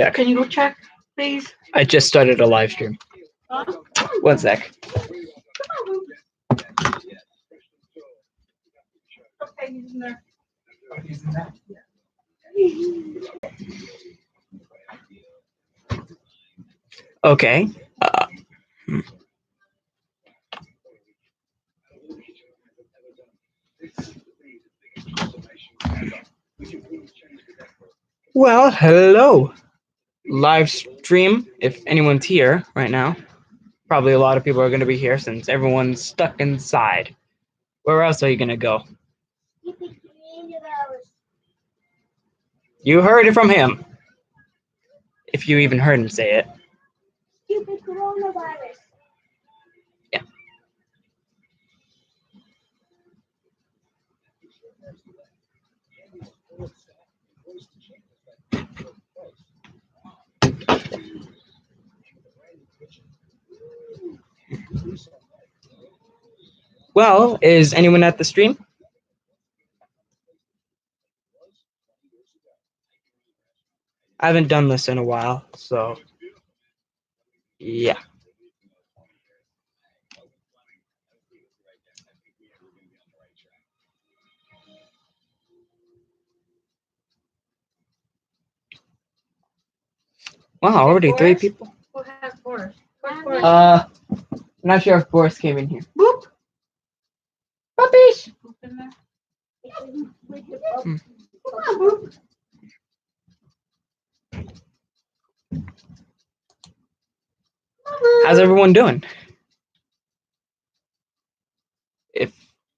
Yeah. Can you go check, please? I just started a live stream. Huh? One sec. Okay, he's in there. Okay. Hmm. Well, hello. Live stream. If anyone's here right now, probably a lot of people are going to be here since everyone's stuck inside. Where else are you going to go? You heard it from him. If you even heard him say it. Stupid coronavirus. Yeah. Well, is anyone at the stream? I haven't done this in a while, so yeah. Wow, already 3 people. Who has Boris? I'm not sure if Boris came in here. Boop. Puppies. Boop in there. Hmm. Come on, Boop. How's everyone doing? If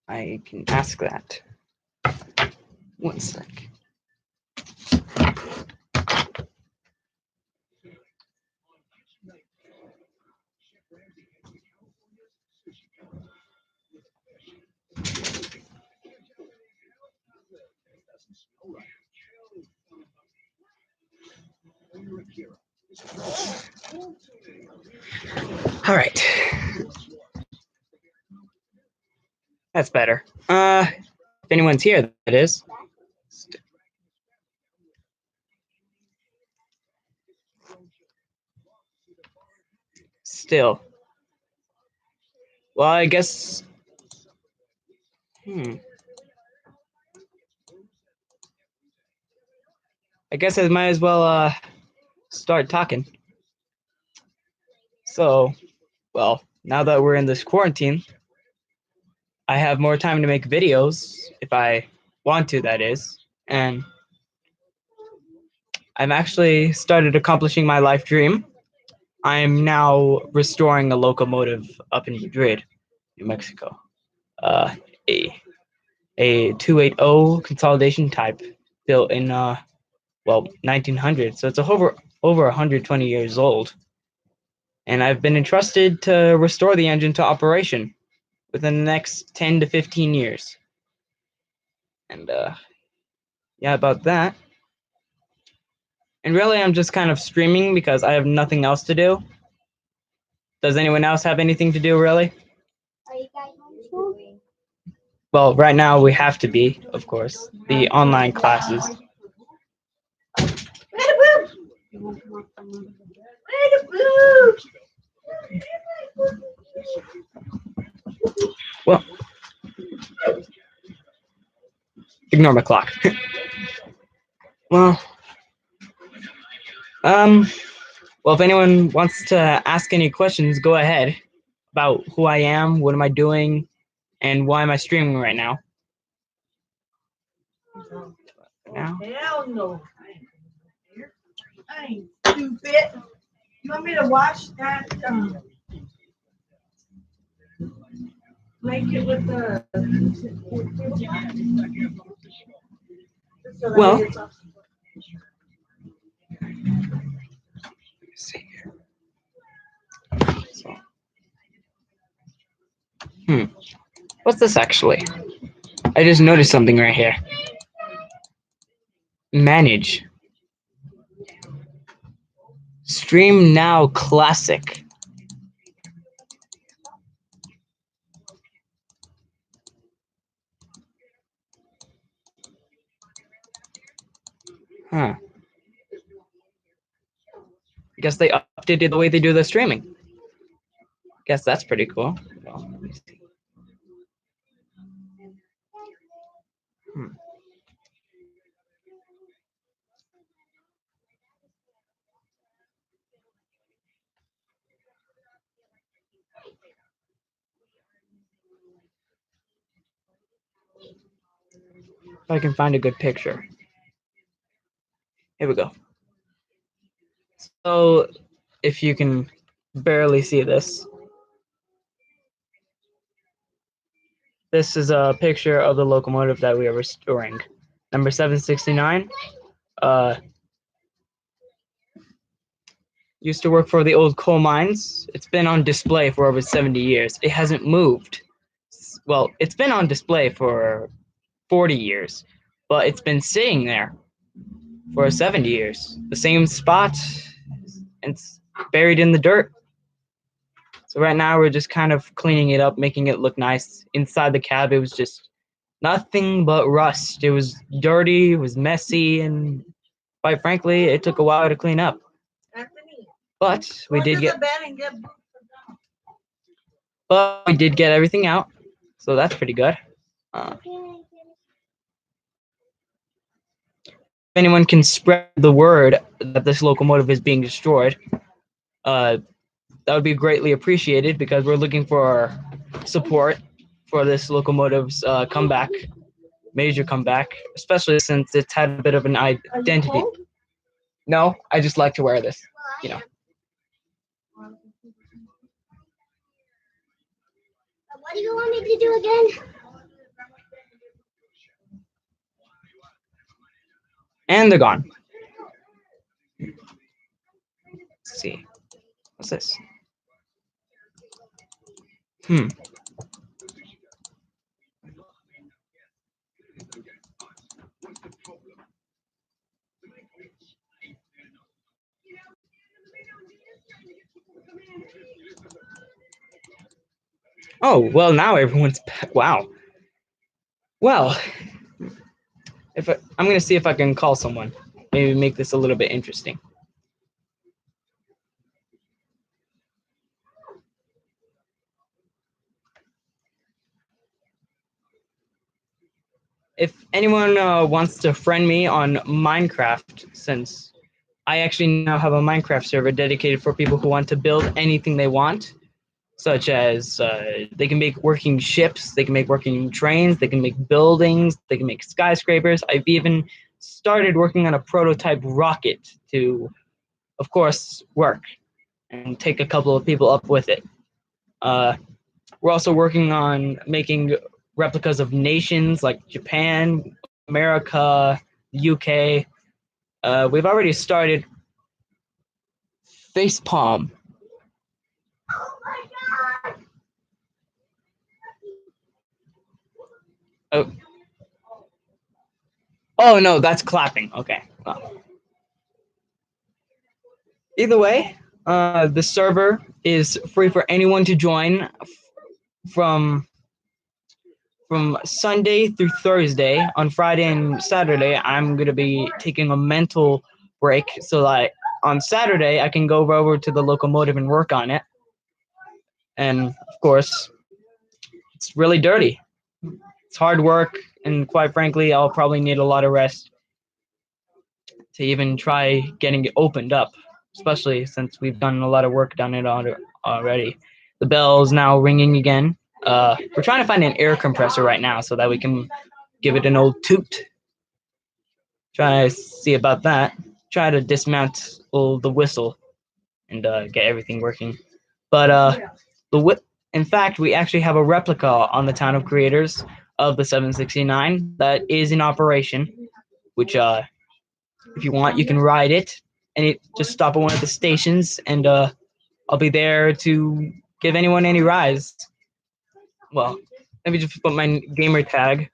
I can ask that. One sec. All right. That's better. If anyone's here, that is. Still. Well, I guess. I guess I might as well start talking. So, well, now that we're in this quarantine, I have more time to make videos if I want to, that is. And I've actually started accomplishing my life dream. I'm now restoring a locomotive up in Madrid, New Mexico. Uh, a a 280 consolidation type built in 1900. So it's over 120 years old. And I've been entrusted to restore the engine to operation within the next 10 to 15 years. And yeah, about that. And really, I'm just kind of streaming because I have nothing else to do. Does anyone else have anything to do, really? Are you guys homeschooled? Well, right now we have to be, of course, the online classes. Well, ignore my clock. Well, well, if anyone wants to ask any questions, go ahead about who I am, what am I doing, and why am I streaming right now. Hell no. I ain't stupid. You want me to watch that? Make it with the. Well, let me see here. So, what's this actually? I just noticed something right here. Manage. Stream now classic. Huh. guess they updated the way they do the streaming. Guess that's pretty cool. Well, let me see. If I can find a good picture. Here we go. So, if you can barely see this, this is a picture of the locomotive that we are restoring. Number 769. Used to work for the old coal mines. It's been on display for over 70 years. It hasn't moved. Well, it's been on display for 40 years, but it's been sitting there for 70 years. The same spot, and it's buried in the dirt. So right now we're just kind of cleaning it up, making it look nice. Inside the cab, it was just nothing but rust. It was dirty, it was messy, and quite frankly, it took a while to clean up. Anthony, But we go did to get the bed and get boots for them. but we did get everything out. So that's pretty good. If anyone can spread the word that this locomotive is being destroyed, that would be greatly appreciated because we're looking for support for this locomotive's comeback, major comeback, especially since it's had a bit of an Are you identity. cold? No, I just like to wear this, you know. What do you want me to do again? And they're gone. Let's see. What's this? Oh, well, now everyone's back. Wow. Well, I'm going to see if I can call someone. Maybe make this a little bit interesting. If anyone wants to friend me on Minecraft, since I actually now have a Minecraft server dedicated for people who want to build anything they want, such as they can make working ships, they can make working trains, they can make buildings, they can make skyscrapers. I've even started working on a prototype rocket to, of course, work and take a couple of people up with it. We're also working on making replicas of nations like Japan, America, UK. We've already started Facepalm. Oh no, that's clapping. Okay. Well. Either way, the server is free for anyone to join from Sunday through Thursday. On Friday and Saturday, I'm gonna be taking a mental break so that on Saturday I can go over to the locomotive and work on it. And of course, it's really dirty. It's hard work, and quite frankly, I'll probably need a lot of rest to even try getting it opened up, especially since we've done a lot of work on it already. The bell's now ringing again. We're trying to find an air compressor right now so that we can give it an old toot. Try to see about that. Try to dismount the whistle and get everything working. But in fact, we actually have a replica on the Town of Creators of the 769 that is in operation, which if you want, you can ride it and just stop at one of the stations, and I'll be there to give anyone any rides. Well, let me just put my gamer tag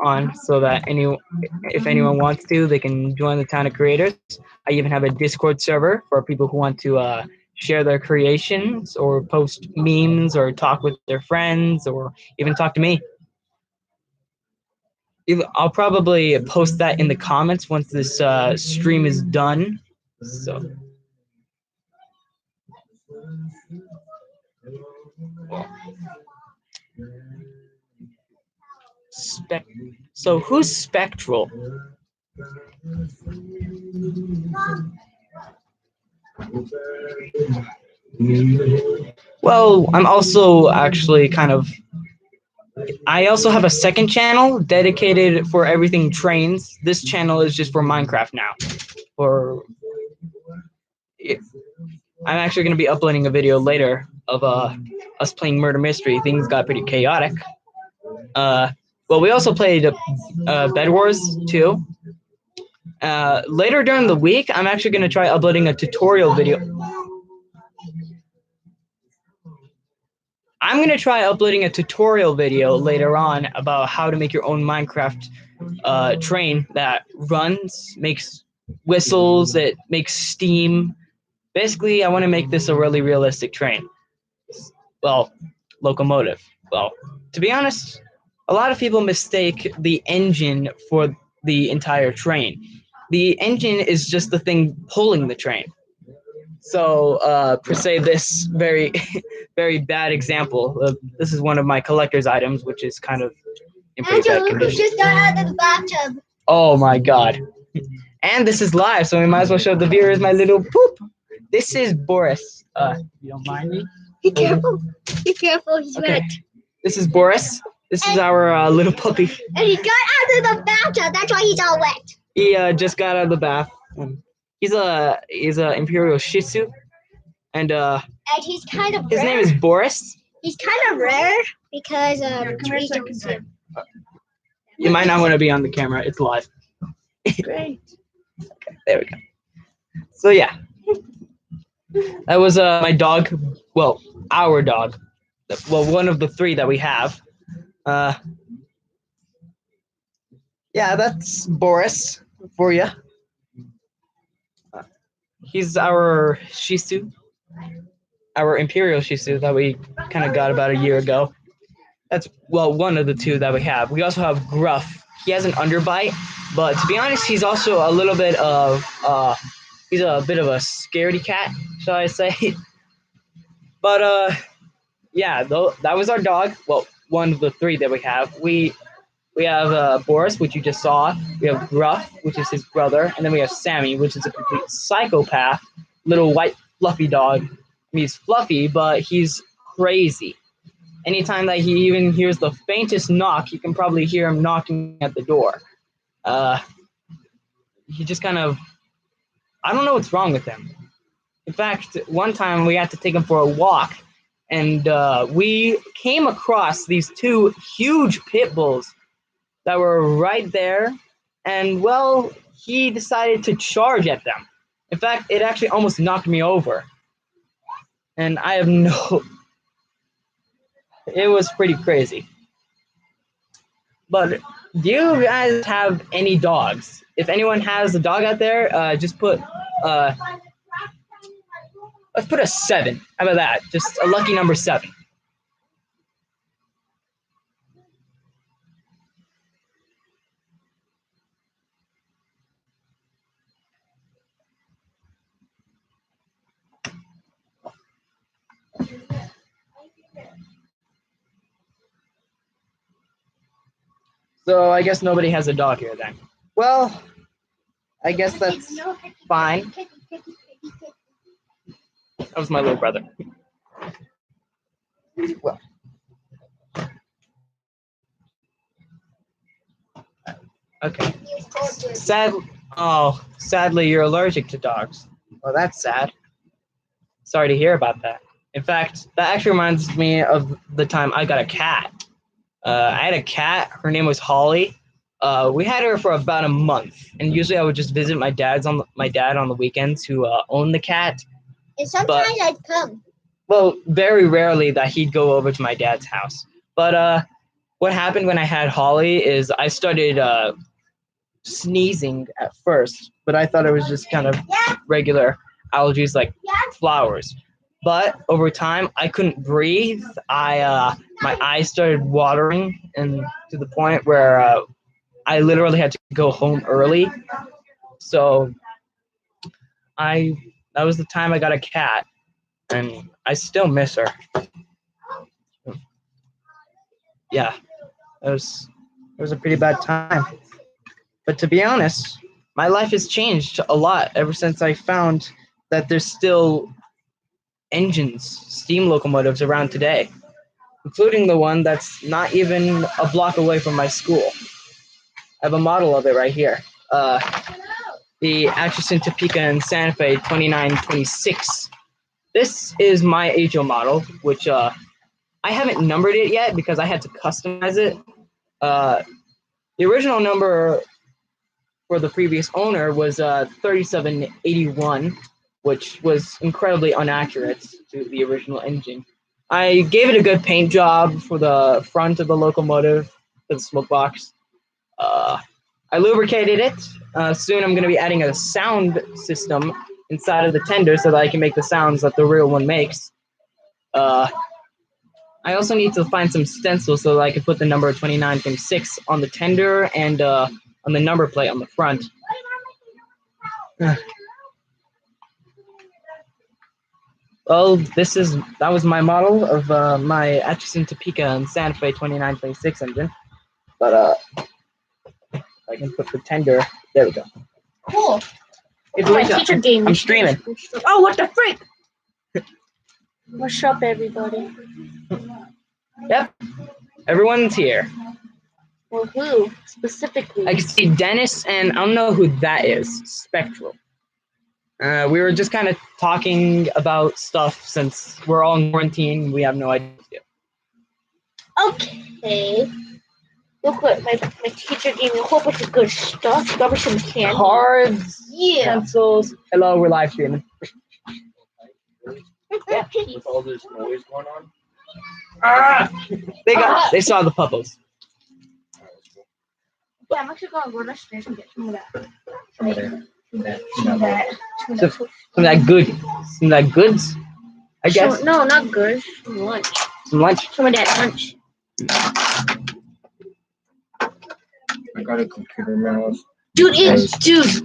on so that if anyone wants to, they can join the Town of Creators. I even have a Discord server for people who want to share their creations or post memes or talk with their friends or even talk to me. I'll probably post that in the comments once this stream is done. So So who's Spectral? Well, I'm also actually I also have a second channel dedicated for everything trains. This channel is just for Minecraft now. I'm actually going to be uploading a video later of us playing Murder Mystery. Things got pretty chaotic. Well, we also played Bed Wars too. Later during the week, I'm actually going to try uploading a tutorial video. I'm going to try uploading a tutorial video later on about how to make your own Minecraft train that runs, makes whistles, it makes steam. Basically, I want to make this a really realistic train. Well, locomotive. Well, to be honest, a lot of people mistake the engine for the entire train. The engine is just the thing pulling the train. So, per se, this very, very bad example. This is one of my collector's items, which is kind of in pretty bad condition. Just got out of the bathtub. Oh my god. And this is live, so we might as well show the viewers my little poop. This is Boris. You don't mind me? Be careful. Be careful. He's wet. This is Boris. This is our little puppy. And he got out of the bathtub. That's why he's all wet. He just got out of the bath. He's a Imperial Shih Tzu, and he's kind of his rare. name is Boris. He's kind of rare because we don't see him. You might not want to be on the camera. It's live. Great. Okay, there we go. So yeah, that was my dog. Well, our dog. Well, one of the three that we have. Yeah, that's Boris for you. He's our Shih Tzu, our Imperial Shih Tzu that we kind of got about a year ago. That's, well, one of the two that we have. We also have Gruff. He has an underbite, but to be honest, he's also a little bit of, he's a bit of a scaredy cat, shall I say. But, yeah, that was our dog. Well, one of the three that we have. We have Boris, which you just saw. We have Gruff, which is his brother. And then we have Sammy, which is a complete psychopath, little white fluffy dog. I mean, he's fluffy, but he's crazy. Anytime that he even hears the faintest knock, you can probably hear him knocking at the door. He just kind of, I don't know what's wrong with him. In fact, one time we had to take him for a walk, and we came across these two huge pit bulls that were right there, and, well, he decided to charge at them. In fact, it actually almost knocked me over. And I have no... It was pretty crazy. But do you guys have any dogs? If anyone has a dog out there, just put... let's put a 7. How about that? Just a lucky number 7. So I guess nobody has a dog here then. Well, I guess that's fine. That was my little brother. Well. Okay. Sadly, you're allergic to dogs. Well, that's sad. Sorry to hear about that. In fact, that actually reminds me of the time I got a cat. I had a cat. Her name was Holly. We had her for about a month, and usually I would just visit my dad on the weekends, who owned the cat. And sometimes I'd come. Well, very rarely that he'd go over to my dad's house. But what happened when I had Holly is I started sneezing at first, but I thought it was just kind of regular allergies like flowers. But over time, I couldn't breathe. My eyes started watering, and to the point where I literally had to go home early. So that was the time I got a cat. and I still miss her. Yeah, it was a pretty bad time. But to be honest, my life has changed a lot ever since I found that there's still engines, steam locomotives around today, including the one that's not even a block away from my school. I have a model of it right here. The Atchison, Topeka, and Santa Fe 2926. This is my HO model, which I haven't numbered it yet because I had to customize it. The original number for the previous owner was 3781, which was incredibly inaccurate to the original engine. I gave it a good paint job for the front of the locomotive, for the smoke box. I lubricated it. Soon I'm going to be adding a sound system inside of the tender so that I can make the sounds that the real one makes. I also need to find some stencils so that I can put the number 2926 on the tender and on the number plate on the front. Well, that was my model of my Atchison, Topeka, and Santa Fe 2926 engine. But I can put the tender. There we go. Cool. It's My teacher gave me. I'm streaming. Oh, what the freak? What's up, everybody? Yep. Everyone's here. Well, who specifically? I can see Dennis, and I don't know who that is. Spectral. We were just kind of talking about stuff since we're all in quarantine. We have no idea. Okay. Look what my teacher gave me a whole bunch of good stuff. She got me some candy. Cards, Yeah. pencils. Hello, we're live streaming. Yeah. With all this noise going on. They saw the puppos. Yeah, I'm actually going to go downstairs and get some of that. Some of that. Some of that. Some of that good. Some of that goods, I guess. No, not good. Some lunch. Some lunch. Some of that lunch. I got a computer mouse Dude,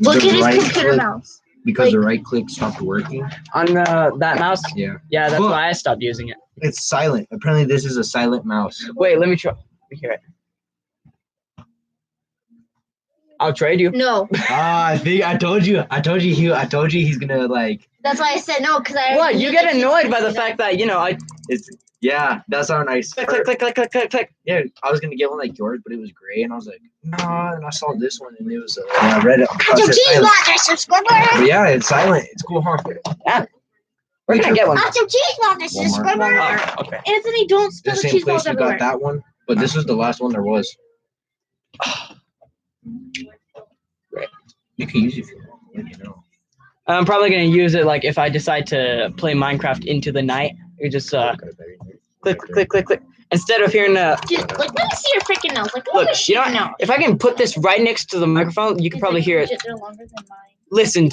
look at his right computer click- mouse. because the right click stopped working. On that mouse? Yeah. Yeah, that's Well- why I stopped using it. It's silent. Apparently, this is a silent mouse. Wait, let me try. Let me hear it. I'll trade you. No, I told you he's gonna like. that's why I said no, because I. What? You get annoyed by the fact that, I Yeah, that's how nice. click, click, click, click, click, click, click. Yeah, I was gonna get one like yours, but it was gray, and I was like, no. And I saw this one, and it was. And I read it. How's your cheese water, subscriber? But yeah, it's silent. It's cool, huh? Where can I get one? How's your cheese water, Walmart. subscriber? Oh, okay. Anthony, don't spill The the same cheese place balls we everywhere. got that one, but this was the last one there was. You can use it if you want, you know. I'm probably gonna use it like if I decide to play Minecraft into the night. You just click, click, click, click. Instead of hearing the Dude, like, let me see your freaking nails. Like, look, at you know, your nails. if I can put this right next to the microphone, you can probably hear it. They're longer than mine. Listen.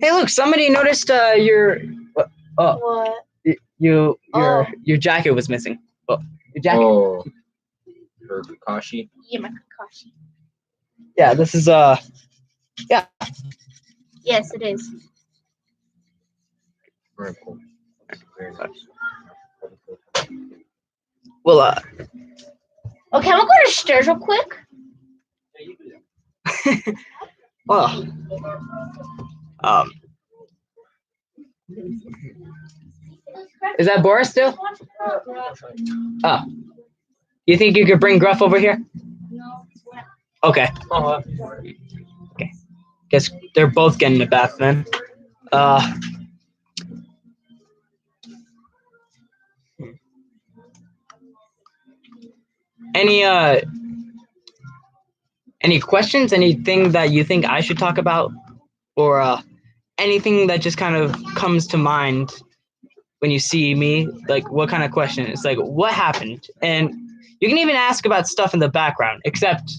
Hey, look, somebody noticed your What? your jacket was missing. Oh, your jacket. Oh, for Kakashi. Yeah, my Kakashi. Yeah, this is Yes, it is. Very cool. Very nice. well Okay, I'm gonna go downstairs real quick. well is that Boris still? Oh. You think you could bring Gruff over here? Okay. Okay. Guess they're both getting a bath then. Any questions? Anything that you think I should talk about? Or anything that just kind of comes to mind when you see me? Like, what kind of question? It's like, what happened? And you can even ask about stuff in the background, except,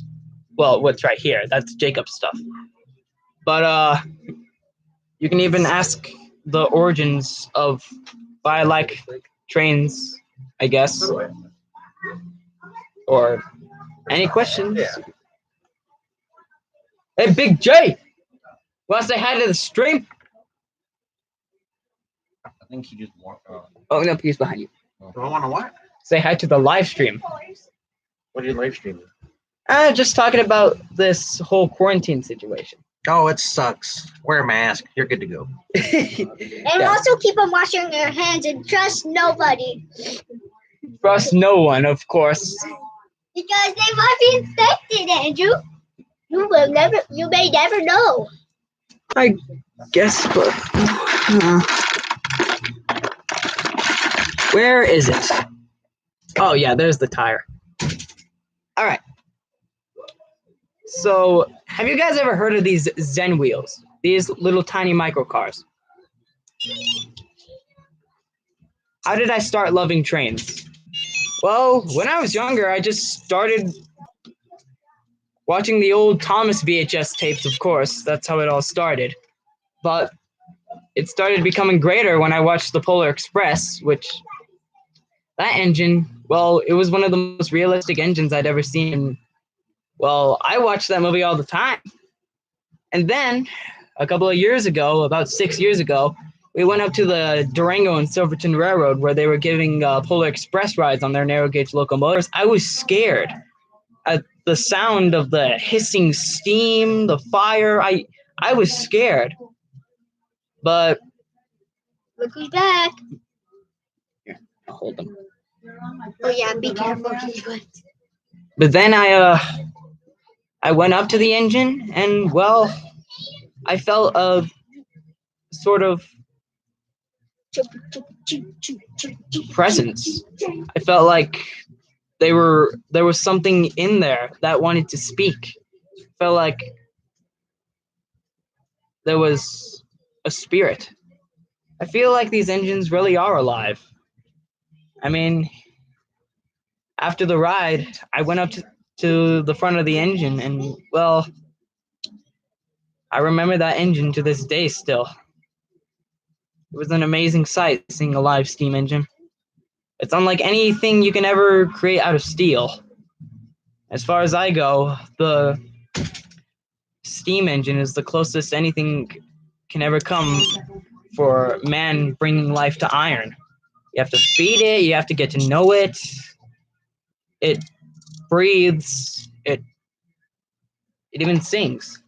well, what's right here. That's Jacob's stuff. But you can even ask the origins of why I like trains, I guess. Or any questions? Yeah. Hey, Big J! Want to say hi to the stream? think he just walked off. Oh no, he's behind you. Do I want to what? Say hi to the live stream. What are you live streaming? Just talking about this whole quarantine situation. Oh, it sucks. Wear a mask. You're good to go. And Yeah. also keep on washing your hands and trust nobody. Trust no one, of course. Because they might be infected, Andrew. You may never know. I guess, but where is it? Oh yeah, there's the tire. All right. So, have you guys ever heard of these Zen wheels? These little tiny micro cars. How did I start loving trains? Well, when I was younger, I just started watching the old Thomas VHS tapes, of course. That's how it all started. But it started becoming greater when I watched the Polar Express, which that engine, well, it was one of the most realistic engines I'd ever seen. Well, I watched that movie all the time. And then, a couple of years ago, about 6 years ago, we went up to the Durango and Silverton Railroad where they were giving Polar Express rides on their narrow gauge locomotives. I was scared at the sound of the hissing steam, the fire. I was scared. But Look who's back. here, I'll hold them. Oh yeah, be careful. But then I went up to the engine and, well, I felt a sort of presence. I felt like there was something in there that wanted to speak. I felt like there was a spirit. I feel like these engines really are alive. I mean, after the ride, I went up to the front of the engine and, well, I remember that engine to this day still. It was an amazing sight seeing a live steam engine. It's unlike anything you can ever create out of steel. As far as I go, the steam engine is the closest anything can ever come for man bringing life to iron. You have to feed it, you have to get to know it. It breathes, it even sings.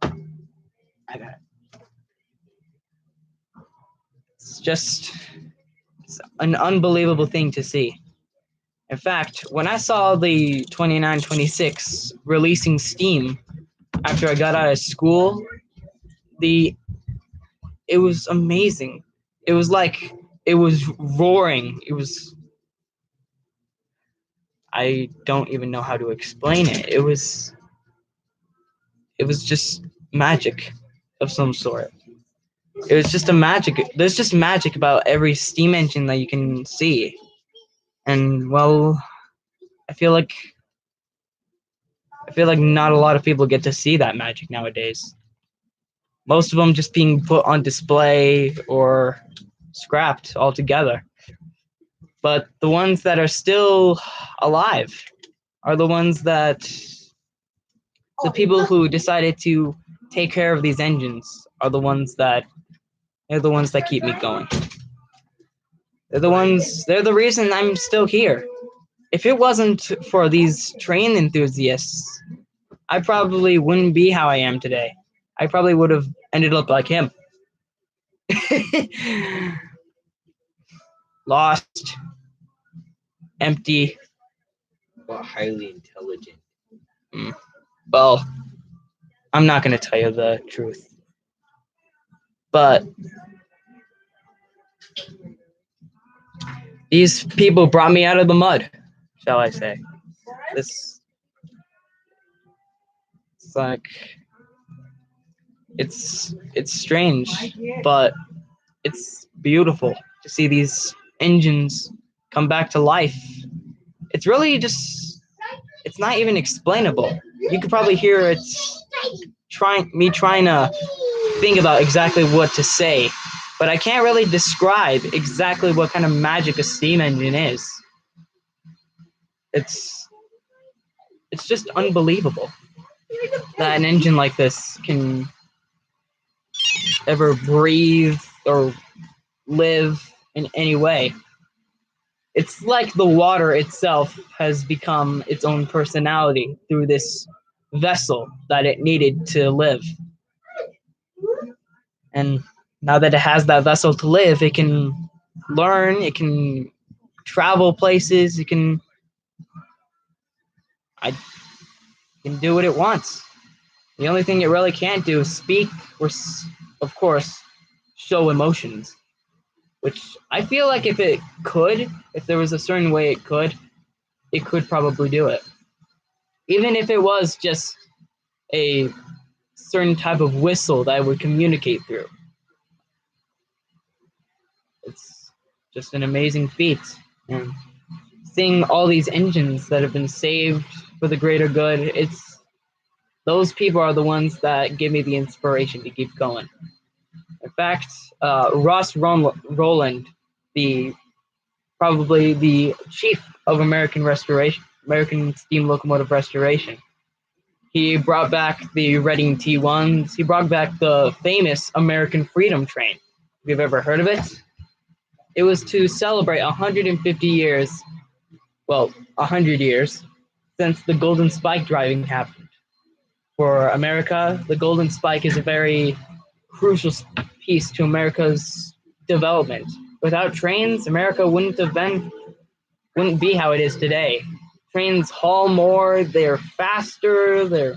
I got it. It's an unbelievable thing to see. In fact, when I saw the 2926 releasing steam after I got out of school, it was amazing. It was like it was roaring. I don't even know how to explain it. It was just magic of some sort. It was just there's just magic about every steam engine that you can see. And, well, I feel like not a lot of people get to see that magic nowadays. Most of them just being put on display or scrapped altogether. But the ones that are still alive are the ones that the people who decided to take care of these engines are the ones that keep me going. They're the reason I'm still here. If it wasn't for these train enthusiasts, I probably wouldn't be how I am today. I probably would have ended up like him. Lost, empty. But highly intelligent. Well, I'm not going to tell you the truth. But these people brought me out of the mud, shall I say. It's like, it's strange, but it's beautiful to see these engines come back to life. It's really just, it's not even explainable. You could probably hear me trying to think about exactly what to say, but I can't really describe exactly what kind of magic a steam engine is. It's just unbelievable that an engine like this can ever breathe or live in any way. It's like the water itself has become its own personality through this vessel that it needed to live. And now that it has that vessel to live, it can learn, it can travel places, it can do what it wants. The only thing it really can't do is speak or, of course, show emotions. Which I feel like if it could, if there was a certain way it could probably do it. Even if it was just a certain type of whistle that it would communicate through. It's just an amazing feat. And seeing all these engines that have been saved for the greater good, those people are the ones that give me the inspiration to keep going. In fact, Ross Rowland, probably the chief of American steam locomotive restoration, he brought back the Reading T1s. He brought back the famous American Freedom Train. If you've ever heard of it, it was to celebrate 150 years, well, 100 years since the Golden Spike driving happened. For America, the Golden Spike is a very crucial piece to America's development. Without trains, America wouldn't be how it is today. Trains haul more, they're faster, they're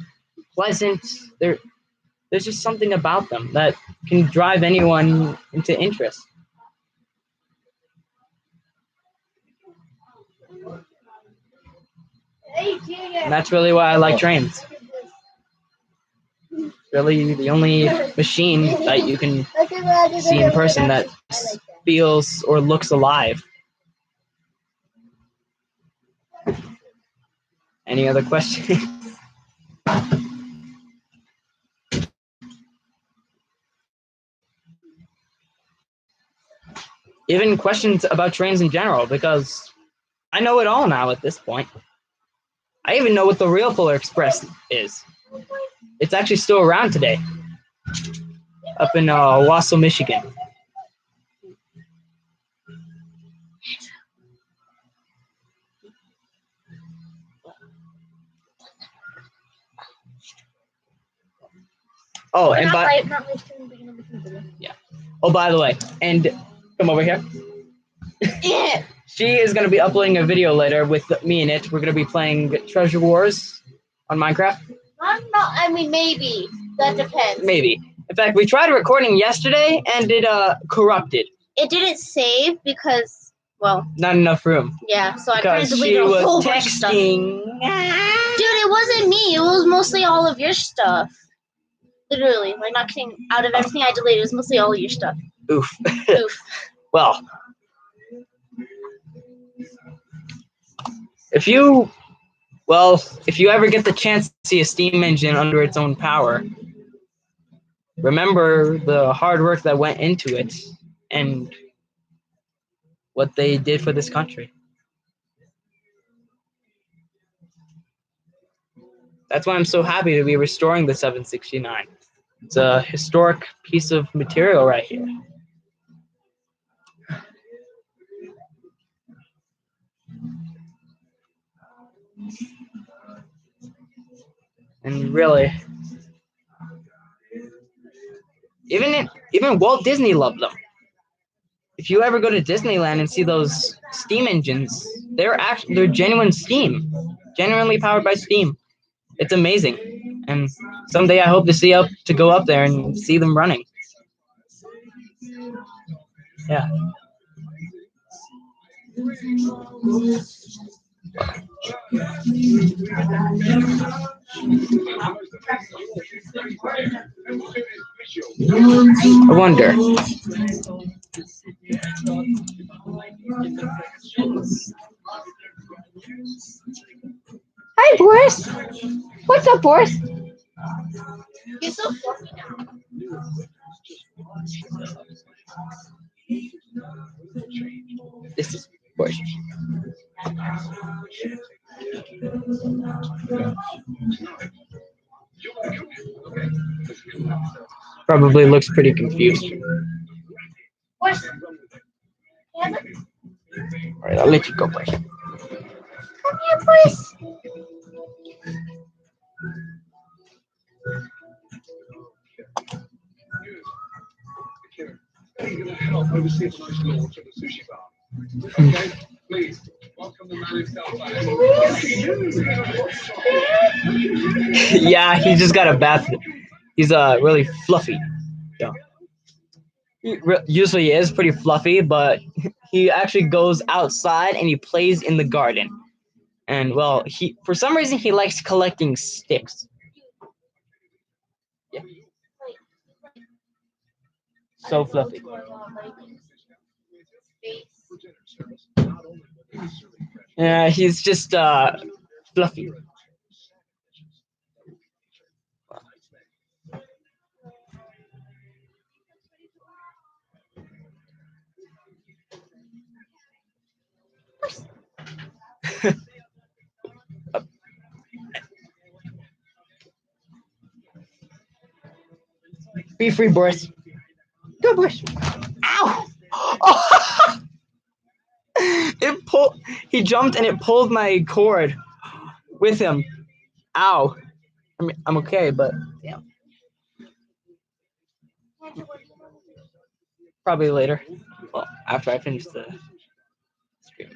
pleasant, there's just something about them that can drive anyone into interest. And that's really why I like trains. Really the only machine that you can see in person that feels or looks alive. Any other questions? Even questions about trains in general, because I know it all now at this point. I even know what the real Polar Express is. It's actually still around today, up in Wausau, Michigan. Oh, and by the way, and come over here. She is going to be uploading a video later with me in it. We're going to be playing Treasure Wars on Minecraft. Maybe. That depends. Maybe. In fact, we tried recording yesterday and it corrupted. It didn't save because, well, not enough room. Yeah, so I Because tried to delete a whole bunch of stuff. texting. Dude, it wasn't me. It was mostly all of your stuff. Literally, like not kidding. Out of everything I deleted, it was mostly all of your stuff. Oof. Oof. Well, if you ever get the chance to see a steam engine under its own power, remember the hard work that went into it and what they did for this country. That's why I'm so happy to be restoring the 769. It's a historic piece of material right here. And really, even Walt Disney loved them. If you ever go to Disneyland and see those steam engines, they're genuine steam, genuinely powered by steam. It's amazing, and someday I hope to go up there and see them running. Yeah. I wonder. Hi, Boris. What's up, Boris? You're so fluffy now. This is Boris. Probably looks pretty confused. Where's yeah, All right, I'll let you go, boy. come here, please. Yeah, he just got a bath. He's really fluffy. Yeah. Usually is pretty fluffy, but he actually goes outside and he plays in the garden. And well, he for some reason he likes collecting sticks. Yeah. So fluffy. Yeah, he's just fluffy. Be free, Boris. Go, Boris. Ow! Oh! It pulled. He jumped and it pulled my cord with him. Ow! I mean, I'm okay, but yeah, probably later. Well, after I finish the stream.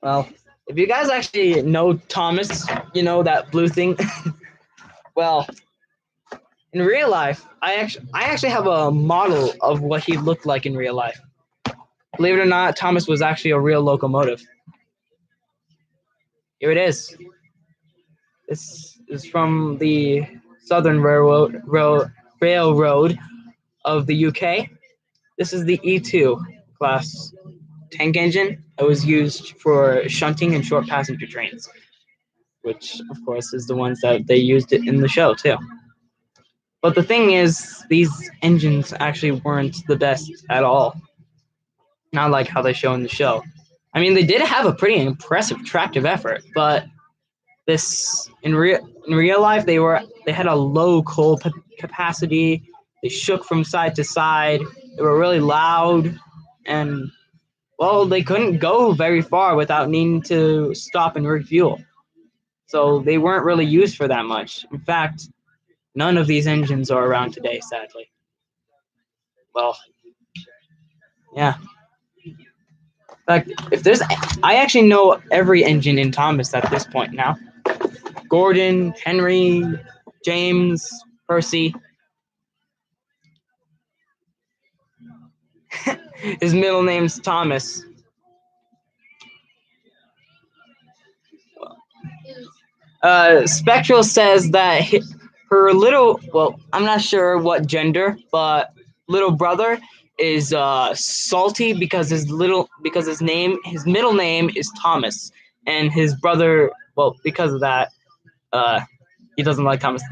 Well, if you guys actually know Thomas, you know that blue thing. Well, in real life, I actually have a model of what he looked like in real life. Believe it or not, Thomas was actually a real locomotive. Here it is. This is from the Southern Railroad of the UK. This is the E2 class tank engine. It was used for shunting and short passenger trains, which of course is the ones that they used it in the show too. But the thing is, these engines actually weren't the best at all. Not like how they show in the show. I mean, they did have a pretty impressive tractive effort, but this in real life they had a low coal capacity. They shook from side to side. They were really loud, and well, they couldn't go very far without needing to stop and refuel. So they weren't really used for that much. In fact, none of these engines are around today, sadly. Well, yeah. In fact, I actually know every engine in Thomas at this point now. Gordon, Henry, James, Percy. His middle name's Thomas. Spectral says that her little, well, I'm not sure what gender, but little brother is salty because his middle name is Thomas, and his brother, well, because of that, he doesn't like Thomas.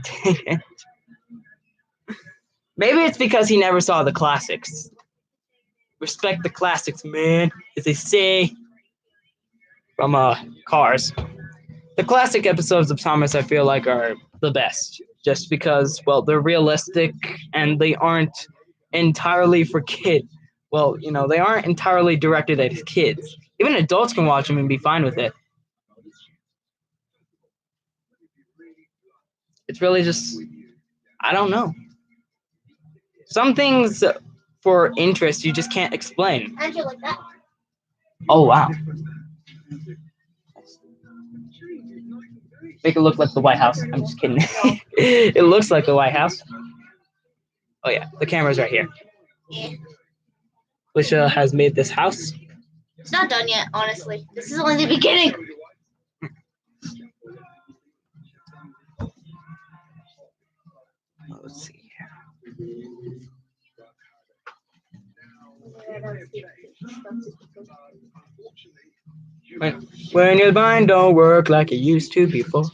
Maybe it's because he never saw the classics. Respect the classics, man, as they say from Cars. The classic episodes of Thomas, I feel like, are the best, just because, well, they're realistic and they aren't entirely for kids. Well, they aren't entirely directed at kids. Even adults can watch them and be fine with it. It's really just, I don't know. Some things for interest you just can't explain. How'd you like that? Oh, wow. Make it look like the White House. I'm just kidding. It looks like the White House. Oh yeah, the camera's right here. Yeah. Alicia has made this house. It's not done yet, honestly. This is only the beginning. Let's see. When your mind don't work like it used to before.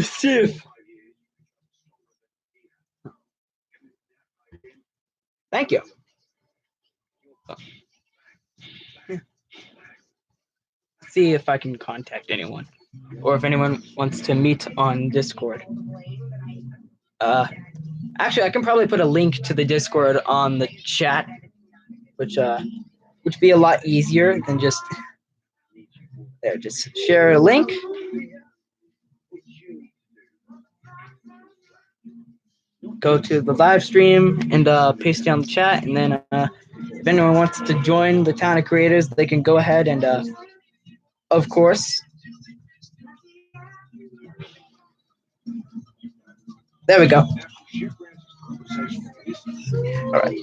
Steve. Thank you. See if I can contact anyone, or if anyone wants to meet on Discord. Actually, I can probably put a link to the Discord on the chat, which would be a lot easier than just there. Just share a link. Go to the live stream and paste down the chat, and then if anyone wants to join the Town of Creators, they can go ahead and, of course, there we go. All right.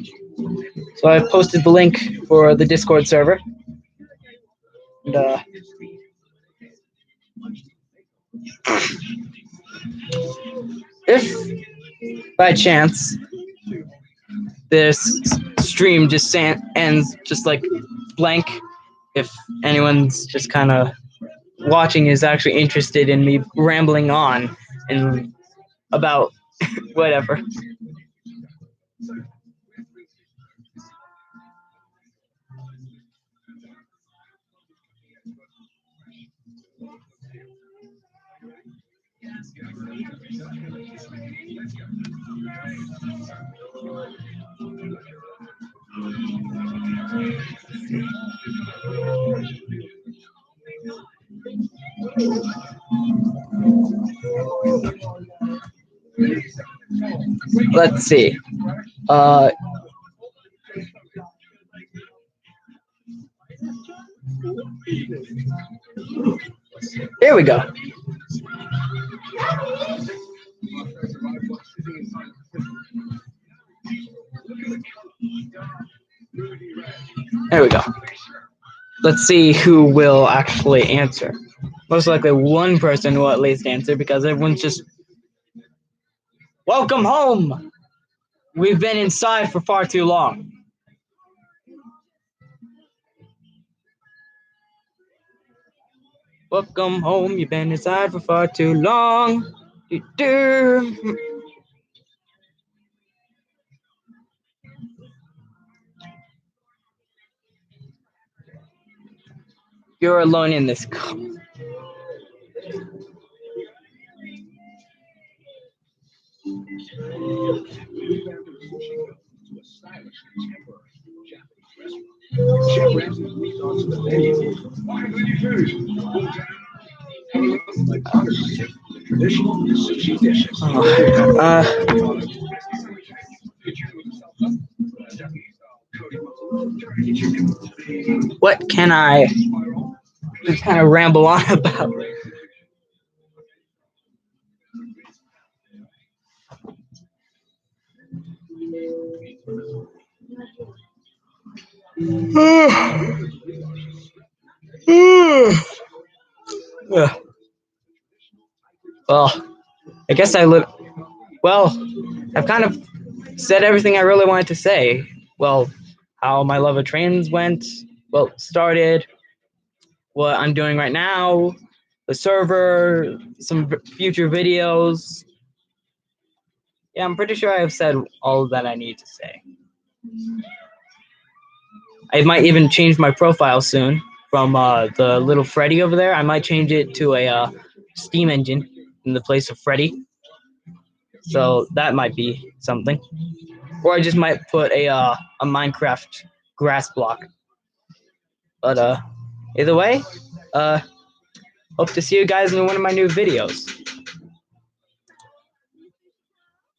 So I posted the link for the Discord server, and if by chance this stream just ends just like blank, if anyone's just kind of watching is actually interested in me rambling on and about whatever. Let's see. Here we go. There we go. Let's see who will actually answer. Most likely one person will at least answer because everyone's just, welcome home. We've been inside for far too long. Welcome home. You've been inside for far too long. Do-do. You're alone in this. What can I just kind of ramble on about? Well, I guess I've kind of said everything I really wanted to say. Well, how my love of trains started, what I'm doing right now, the server, some future videos. Yeah, I'm pretty sure I have said all that I need to say. I might even change my profile soon from the little Freddy over there. I might change it to a Steam engine in the place of Freddy. So that might be something. Or I just might put a Minecraft grass block. But either way, hope to see you guys in one of my new videos.